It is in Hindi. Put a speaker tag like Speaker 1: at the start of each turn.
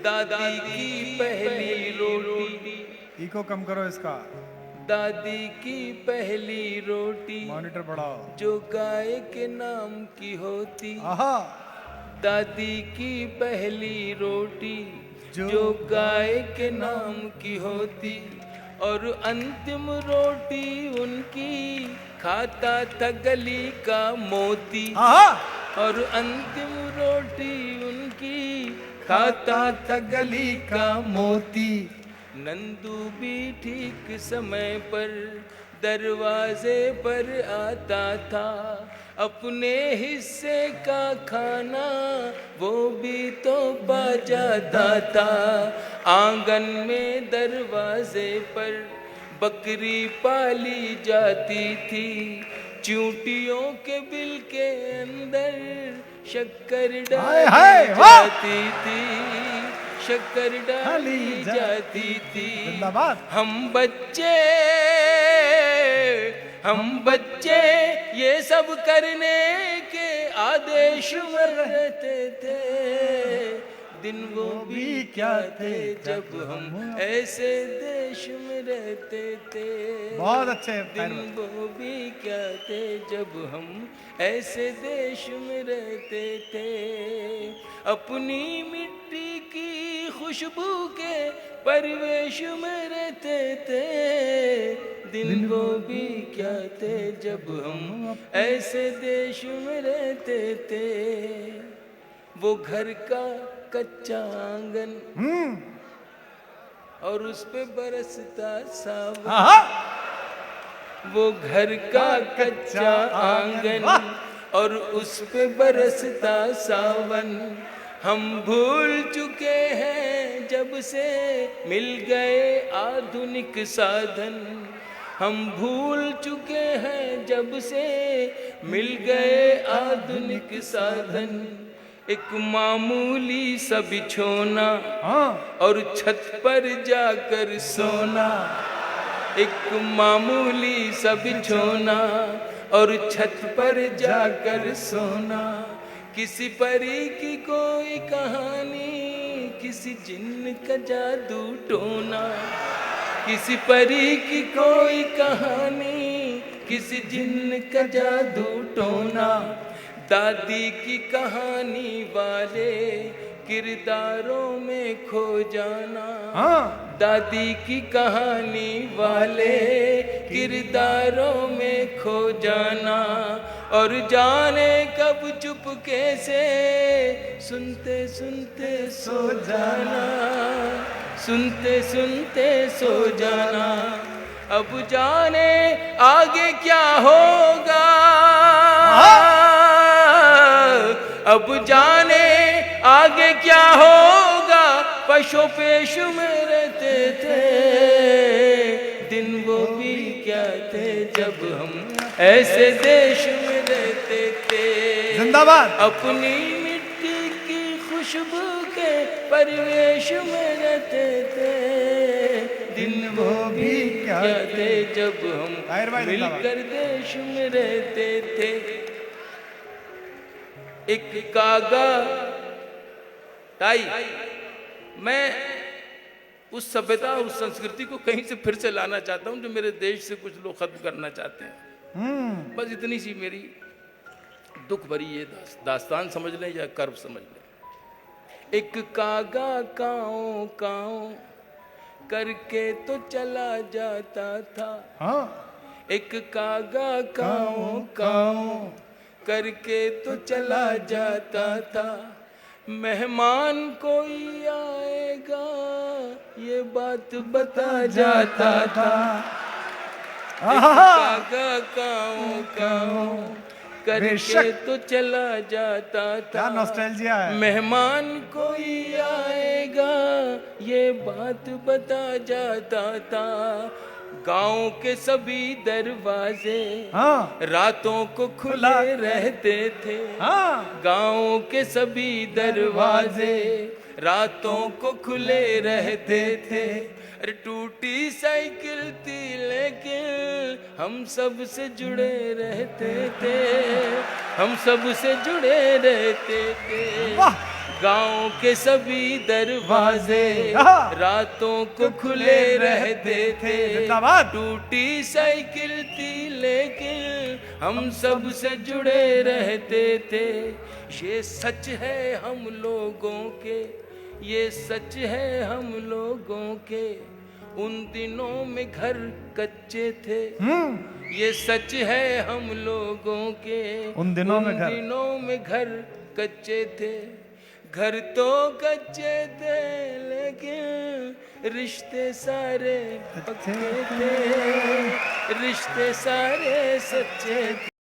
Speaker 1: दादी की पहली रोटी,
Speaker 2: इको कम करो इसका,
Speaker 1: दादी की पहली रोटी
Speaker 2: मॉनिटर बढ़ाओ,
Speaker 1: जो गाय के नाम की होती।
Speaker 2: आहा,
Speaker 1: दादी की पहली रोटी
Speaker 2: जो
Speaker 1: जो गाय के नाम की होती, और अंतिम रोटी उनकी खाता था गली का मोती।
Speaker 2: आहा,
Speaker 1: और अंतिम रोटी उनकी खाता था गली का मोती। नंदू भी ठीक समय पर दरवाजे पर आता था, अपने हिस्से का खाना वो भी तो पा जाता था। आंगन में दरवाजे पर बकरी पाली जाती थी, चूंटियों के बिल के अंदर शक्कर डाली जाती थी, शक्कर डाली जाती थी।
Speaker 2: जिंदाबाद।
Speaker 1: हम बच्चे ये सब करने के आदेश में रहते थे। दिन वो भी क्या थे जब हम ऐसे देश में रहते थे।
Speaker 2: बहुत अच्छे।
Speaker 1: दिन वो भी क्या थे जब हम ऐसे देश में रहते थे। अपनी मिट्टी की खुशबू के परिवेश में रहते थे। दिन वो भी क्या थे जब हम ऐसे देश में रहते थे। वो घर का कच्चा आंगन और उस पे बरसता सावन। वो घर का कच्चा आंगन और उस पे बरसता सावन। हम भूल चुके हैं जब से मिल गए आधुनिक साधन। हम भूल चुके हैं जब से मिल गए आधुनिक साधन। एक मामूली सा बिछोना और छत पर जाकर सोना। एक मामूली सा बिछोना और छत पर जाकर सोना। किसी परी की कोई कहानी, किसी जिन्न का जादू टोना। किसी परी की कोई कहानी, किसी जिन्न का जादू टोना। दादी की कहानी वाले किरदारों में खो जाना। दादी की कहानी वाले किरदारों में खो जाना। और जाने कब चुपके से सुनते सुनते सो जाना। सुनते सुनते सो जाना। अब जाने आगे क्या होगा। अब जाने आगे क्या होगा। पशु पेश में रहते थे। दिन वो भी क्या थे जब हम ऐसे देश में रहते थे।
Speaker 2: जिंदाबाद।
Speaker 1: अपनी मिट्टी की खुशबू के परिवेश में रहते थे। दिन वो भी क्या थे जब हम मिलकर देश में रहते थे। एक कागा ताई, मैं उस सभ्यता उस संस्कृति को कहीं से फिर से लाना चाहता हूं जो मेरे देश से कुछ लोग खत्म करना चाहते हैं। बस इतनी सी मेरी दुख भरी ये दास्तान समझ लें या कर्व समझ लें। एक कागा काओ काओ करके तो चला जाता था। एक कागा काओ काओ करके तो चला जाता था। मेहमान कोई आएगा ये बात बता जाता था। कागा काओ काओ करके तो चला जाता था।
Speaker 2: नॉस्टैल्जिया है।
Speaker 1: मेहमान कोई आएगा ये बात बता जाता था। गांव के सभी दरवाजे रातों को खुले रहते थे। गांव के सभी दरवाजे रातों को खुले रहते थे। अरे टूटी साइकिल थी लेकिन हम सब से जुड़े रहते थे। हम सब से जुड़े रहते थे। गांव के सभी दरवाजे
Speaker 2: हाँ।
Speaker 1: रातों को खुले रहते थे।
Speaker 2: जिंदाबाद।
Speaker 1: टूटी साइकिल थी लेकिन हम सब से जुड़े रहते थे। ये सच है हम लोगों के, ये सच है हम लोगों के। उन दिनों में घर कच्चे थे, ये सच है हम लोगों के।
Speaker 2: उन दिनों में घर।
Speaker 1: दिनों में घर कच्चे थे। घर तो कच्चे थे लेकिन रिश्ते सारे पक्के थे, रिश्ते सारे सच्चे थे।